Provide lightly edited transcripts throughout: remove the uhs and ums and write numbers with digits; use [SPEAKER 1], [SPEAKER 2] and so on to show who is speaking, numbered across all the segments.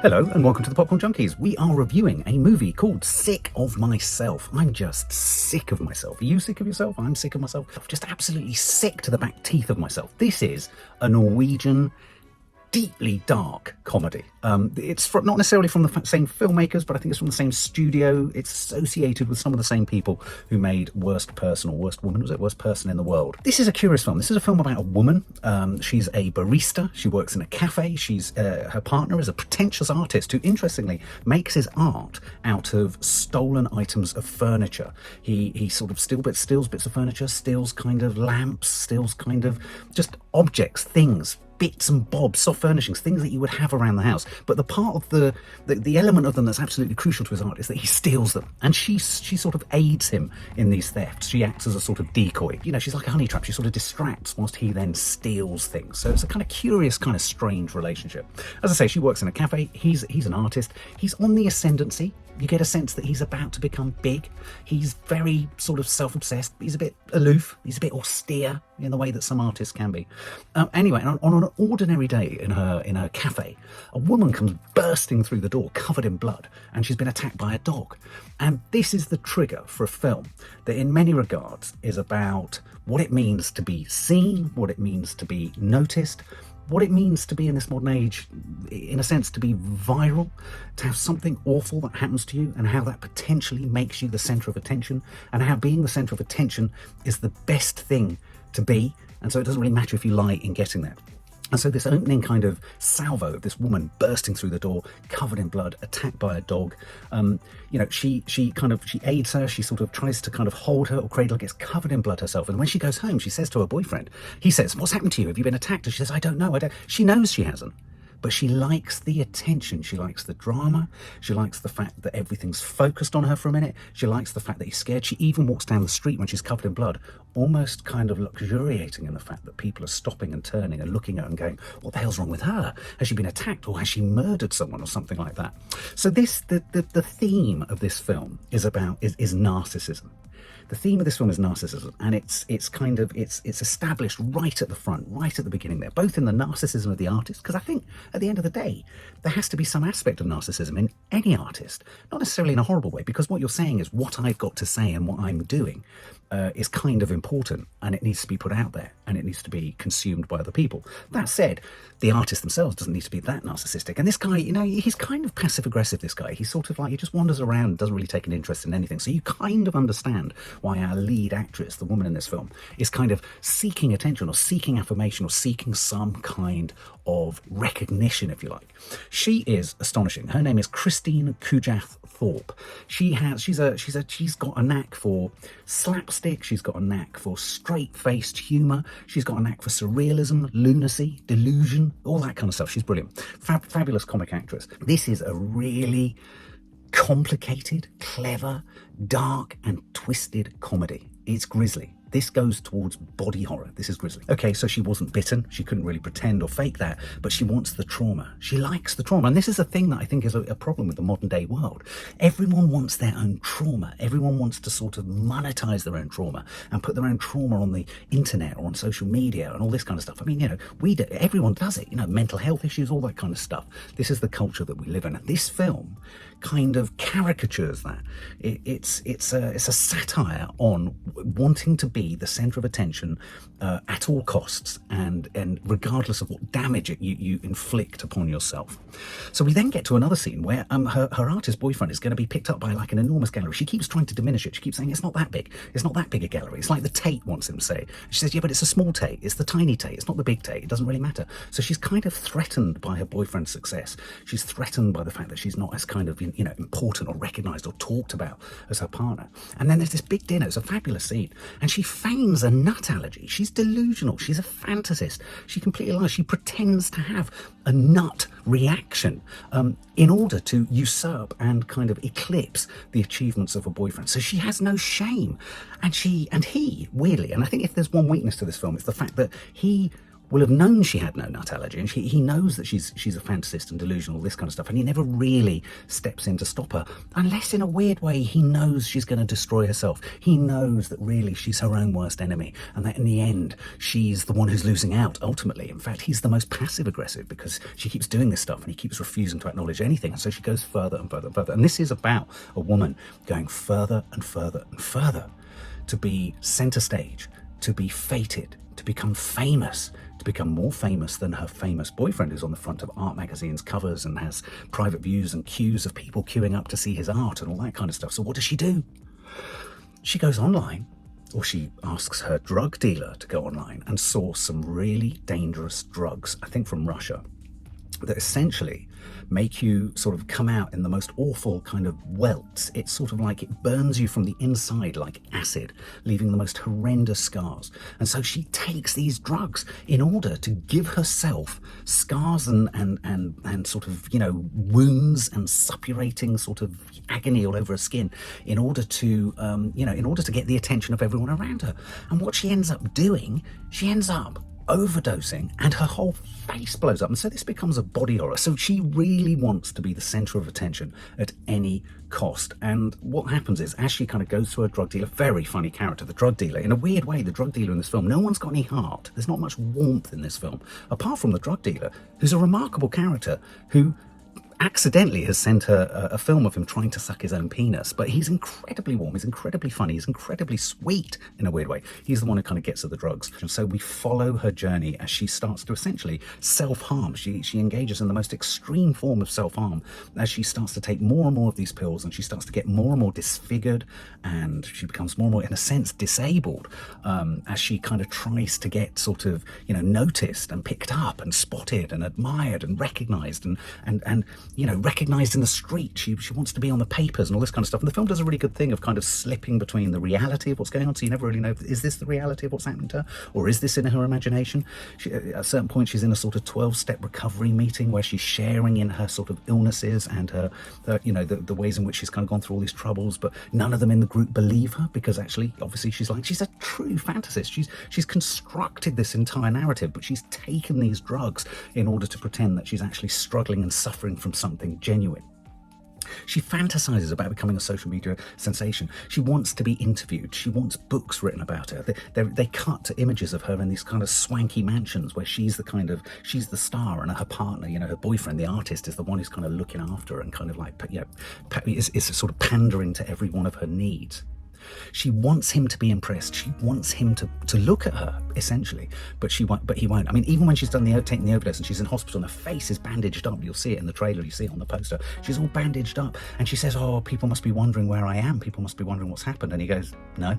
[SPEAKER 1] Hello and welcome to the Popcorn Junkies. We are reviewing a movie called Sick of Myself. I'm just sick of myself. Are you sick of yourself? I'm sick of myself. I'm just absolutely sick to the back teeth of myself. This is a Norwegian, deeply dark comedy. It's not necessarily from the same filmmakers, but I think it's from the same studio. It's associated with some of the same people who made Worst Person or Worst Woman. Was it Worst Person in the World? This is a curious film. This is a film about a woman. She's a barista. She works in a cafe. Her partner is a pretentious artist who, interestingly, makes his art out of stolen items of furniture. He sort of steals bits of furniture, steals kind of lamps, steals kind of just objects, things, bits and bobs, soft furnishings, things that you would have around the house. But the part of the element of them that's absolutely crucial to his art is that he steals them. And she sort of aids him in these thefts. She acts as a sort of decoy. You know, she's like a honey trap. She sort of distracts whilst he then steals things. So it's a kind of curious, kind of strange relationship. As I say, she works in a cafe. He's an artist. He's on the ascendancy. You get a sense that he's about to become big. He's very sort of self-obsessed. He's a bit aloof. He's a bit austere in the way that some artists can be. Anyway, on an ordinary day in her cafe, a woman comes bursting through the door covered in blood, and she's been attacked by a dog. And this is the trigger for a film that in many regards is about what it means to be seen, what it means to be noticed, what it means to be in this modern age, in a sense, to be viral, to have something awful that happens to you, and how that potentially makes you the centre of attention, and how being the centre of attention is the best thing to be, and so it doesn't really matter if you lie in getting that. And so this opening kind of salvo of this woman bursting through the door, covered in blood, attacked by a dog, she aids her, she sort of tries to kind of hold her or cradle her, gets covered in blood herself. And when she goes home, she says to her boyfriend, he says, "What's happened to you? Have you been attacked?" And she says, "I don't know. She knows she hasn't. But she likes the attention, she likes the drama, she likes the fact that everything's focused on her for a minute, she likes the fact that he's scared. She even walks down the street when she's covered in blood, almost kind of luxuriating in the fact that people are stopping and turning and looking at her and going, what the hell's wrong with her? Has she been attacked, or has she murdered someone, or something like that?" So the theme of this film is narcissism. The theme of this film is narcissism, and it's established right at the front, right at the beginning there, both in the narcissism of the artist, because I think at the end of the day, there has to be some aspect of narcissism in any artist, not necessarily in a horrible way, because what you're saying is what I've got to say and what I'm doing is kind of important, and it needs to be put out there, and it needs to be consumed by other people. That said, the artist themselves doesn't need to be that narcissistic. And this guy, he's kind of passive-aggressive, this guy. He's sort of like, he just wanders around, doesn't really take an interest in anything. So you kind of understand why our lead actress, the woman in this film, is kind of seeking attention or seeking affirmation or seeking some kind of recognition, if you like. She is astonishing. Her name is Kristine Kujath Thorp. She's got a knack for slapstick. She's got a knack for straight-faced humour. She's got a knack for surrealism, lunacy, delusion, all that kind of stuff. She's brilliant. Fabulous comic actress. This is a really complicated, clever, dark and twisted comedy. It's grisly. This goes towards body horror. This is grisly. Okay, so she wasn't bitten. She couldn't really pretend or fake that, but she wants the trauma. She likes the trauma. And this is a thing that I think is a problem with the modern day world. Everyone wants their own trauma. Everyone wants to sort of monetize their own trauma and put their own trauma on the internet or on social media and all this kind of stuff. I mean, everyone does it, mental health issues, all that kind of stuff. This is the culture that we live in. And this film kind of caricatures that. It's a satire on wanting to be the centre of attention at all costs and regardless of what damage you inflict upon yourself. So we then get to another scene where her artist boyfriend is going to be picked up by like an enormous gallery. She keeps trying to diminish it. She keeps saying it's not that big. It's not that big a gallery. It's like the Tate wants him to say. She says, yeah, but it's a small Tate. It's the tiny Tate. It's not the big Tate. It doesn't really matter. So she's kind of threatened by her boyfriend's success. She's threatened by the fact that she's not as kind of important or recognised or talked about as her partner. And then there's this big dinner. It's a fabulous scene. And she feigns a nut allergy. She's delusional. She's a fantasist. She completely lies. She pretends to have a nut reaction in order to usurp and kind of eclipse the achievements of her boyfriend. So she has no shame. And he, weirdly, and I think if there's one weakness to this film, it's the fact that he will have known she had no nut allergy, and he knows that she's a fantasist and delusional, this kind of stuff, and he never really steps in to stop her, unless in a weird way he knows she's going to destroy herself. He knows that really she's her own worst enemy, and that in the end she's the one who's losing out ultimately. In fact, he's the most passive aggressive because she keeps doing this stuff and he keeps refusing to acknowledge anything, and so she goes further and further and further. And this is about a woman going further and further and further to be center stage, to be fated, to become famous, to become more famous than her famous boyfriend, who's on the front of art magazines covers and has private views and queues of people queuing up to see his art and all that kind of stuff. So what does she do? She goes online, or she asks her drug dealer to go online and source some really dangerous drugs, I think from Russia, that essentially make you sort of come out in the most awful kind of welts. It's sort of like it burns you from the inside like acid, leaving the most horrendous scars. And so she takes these drugs in order to give herself scars and sort of, you know, wounds and suppurating sort of agony all over her skin in order to, in order to get the attention of everyone around her. And what she ends up doing, she ends up overdosing and her whole face blows up, and so this becomes a body horror. So she really wants to be the center of attention at any cost. And what happens is, as she kind of goes through her drug dealer, very funny character, the drug dealer, in a weird way, the drug dealer in this film, no one's got any heart, there's not much warmth in this film apart from the drug dealer, who's a remarkable character who accidentally has sent her a film of him trying to suck his own penis, but he's incredibly warm, he's incredibly funny, he's incredibly sweet in a weird way. He's the one who kind of gets at the drugs. And so we follow her journey as she starts to essentially self-harm. She engages in the most extreme form of self-harm as she starts to take more and more of these pills, and she starts to get more and more disfigured, and she becomes more and more, in a sense, disabled, as she kind of tries to get sort of, you know, noticed and picked up and spotted and admired and recognized and you know, recognised in the street. She wants to be on the papers and all this kind of stuff. And the film does a really good thing of kind of slipping between the reality of what's going on. So you never really know, is this the reality of what's happening to her? Or is this in her imagination? At a certain point, she's in a sort of 12-step recovery meeting where she's sharing in her sort of illnesses and her you know, the ways in which she's kind of gone through all these troubles. But none of them in the group believe her because actually, obviously, she's a true fantasist. She's constructed this entire narrative, but she's taken these drugs in order to pretend that she's actually struggling and suffering from something genuine. She fantasizes about becoming a social media sensation. She wants to be interviewed. She wants books written about her. They cut to images of her in these kind of swanky mansions where she's the star, and her partner, you know, her boyfriend, the artist, is the one who's kind of looking after her and kind of like, you know, is sort of pandering to every one of her needs. She wants him to be impressed. She wants him to look at her, essentially, but he won't. I mean, even when she's taking the overdose and she's in hospital and her face is bandaged up, you'll see it in the trailer, you see it on the poster, she's all bandaged up, and she says, oh, people must be wondering where I am, people must be wondering what's happened. And he goes, no.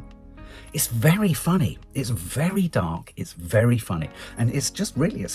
[SPEAKER 1] It's very funny. It's very dark. It's very funny. And it's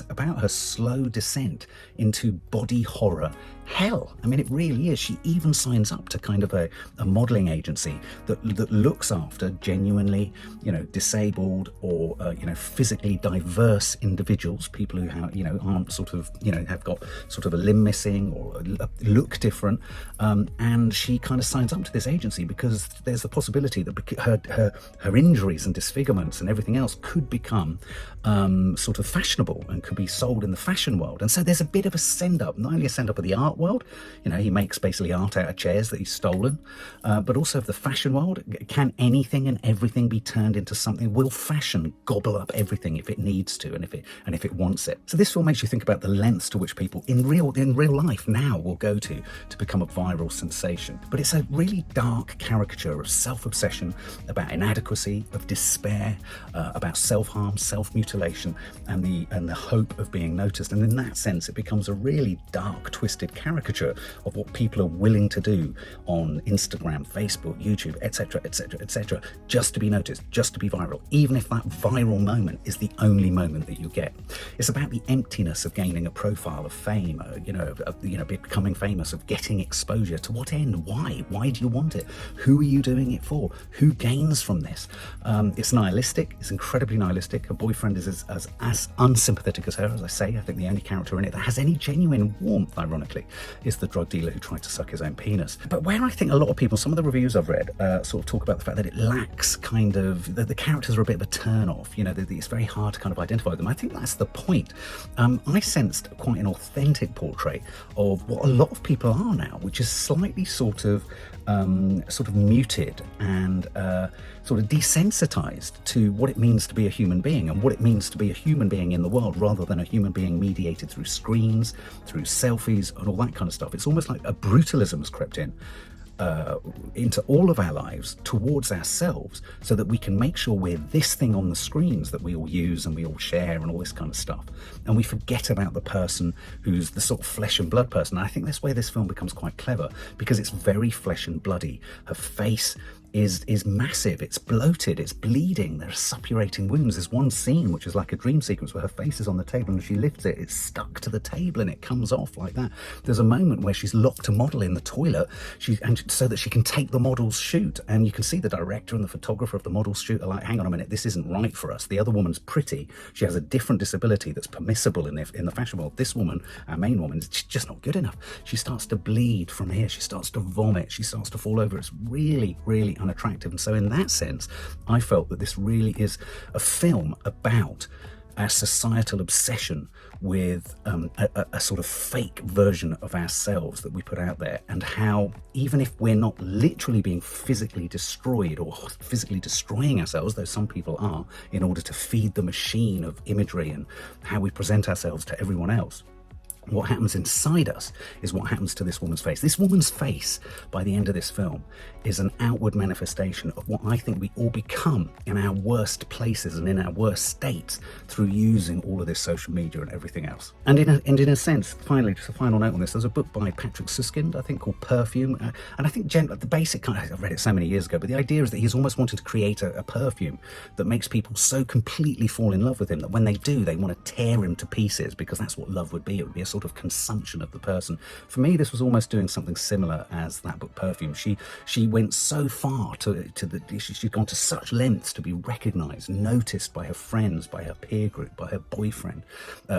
[SPEAKER 1] about her slow descent into body horror hell. I mean, it really is. She even signs up to kind of a modelling agency that looks after genuinely, you know, disabled or, physically diverse individuals, people who have, aren't sort of, have got sort of a limb missing or look different. And she kind of signs up to this agency because there's the possibility that her injuries and disfigurements and everything else could become sort of fashionable and could be sold in the fashion world. And so there's a bit of a send-up, not only a send-up of the art world, he makes basically art out of chairs that he's stolen, but also of the fashion world. Can anything and everything be turned into something? Will fashion gobble up everything if it needs to and if it wants it? So this film makes you think about the lengths to which people in real life now will go to become a viral sensation. But it's a really dark caricature of self-obsession, about inadequacy, of despair, about self-harm, self-mutilation, and the hope of being noticed. And in that sense, it becomes a really dark, twisted caricature of what people are willing to do on Instagram, Facebook, YouTube, etc., etc., etc., just to be noticed, just to be viral, even if that viral moment is the only moment that you get. It's about the emptiness of gaining a profile, of fame, becoming famous, of getting exposure. To what end? Why? Why do you want it? Who are you doing it for? Who gains from this? It's nihilistic. It's incredibly nihilistic. Her boyfriend is as unsympathetic as her, as I say. I think the only character in it that has any genuine warmth, ironically, is the drug dealer who tried to suck his own penis. But where I think a lot of people, some of the reviews I've read, sort of talk about the fact that it lacks kind of, the characters are a bit of a turn off, you know, it's very hard to kind of identify them. I think that's the point. I sensed quite an authentic portrait of what a lot of people are now, which is slightly sort of muted and sort of desensitized to what it means to be a human being and what it means to be a human being in the world, rather than a human being mediated through screens, through selfies and all that kind of stuff. It's almost like a brutalism has crept in into all of our lives towards ourselves, so that we can make sure we're this thing on the screens that we all use and we all share and all this kind of stuff, and we forget about the person who's the sort of flesh and blood person. And I think that's where this film becomes quite clever, because it's very flesh and bloody. Her face is massive, it's bloated, it's bleeding, there are suppurating wounds. There's one scene which is like a dream sequence where her face is on the table and she lifts it, it's stuck to the table and it comes off like that. There's a moment where she's locked a model in the toilet, so that she can take the model's shoot, and you can see the director and the photographer of the model's shoot are like, hang on a minute, this isn't right for us. The other woman's pretty, she has a different disability that's permissible in the fashion world. This woman, our main woman, is just not good enough. She starts to bleed from here, she starts to vomit, she starts to fall over. It's really, really unattractive. And so in that sense, I felt that this really is a film about our societal obsession with a sort of fake version of ourselves that we put out there, and how even if we're not literally being physically destroyed or physically destroying ourselves, though some people are, in order to feed the machine of imagery and how we present ourselves to everyone else, what happens inside us is what happens to this woman's face. This woman's face, by the end of this film, is an outward manifestation of what I think we all become in our worst places and in our worst states through using all of this social media and everything else. And in a sense, finally, just a final note on this, there's a book by Patrick Suskind, I think, called Perfume. And I think the basic kind of, I've read it so many years ago, but the idea is that he's almost wanted to create a perfume that makes people so completely fall in love with him that when they do, they want to tear him to pieces, because that's what love would be. It would be a sort of consumption of the person. For me, this was almost doing something similar as that book Perfume. She went so far she'd gone to such lengths to be recognized, noticed by her friends, by her peer group, by her boyfriend,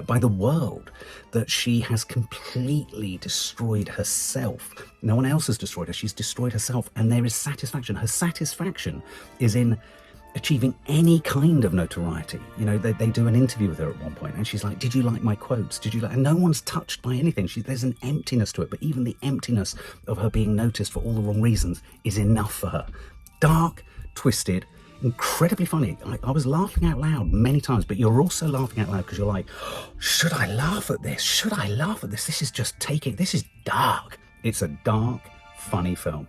[SPEAKER 1] by the world, that she has completely destroyed herself. No one else has destroyed her. She's destroyed herself, and there is satisfaction. Her satisfaction is in achieving any kind of notoriety. You know, they do an interview with her at one point, and she's like, did you like my quotes? Did you like? And no one's touched by anything. There's an emptiness to it, but even the emptiness of her being noticed for all the wrong reasons is enough for her. Dark, twisted, incredibly funny. I was laughing out loud many times, but you're also laughing out loud because you're like, should I laugh at this? Should I laugh at this? This is dark. It's a dark, funny film.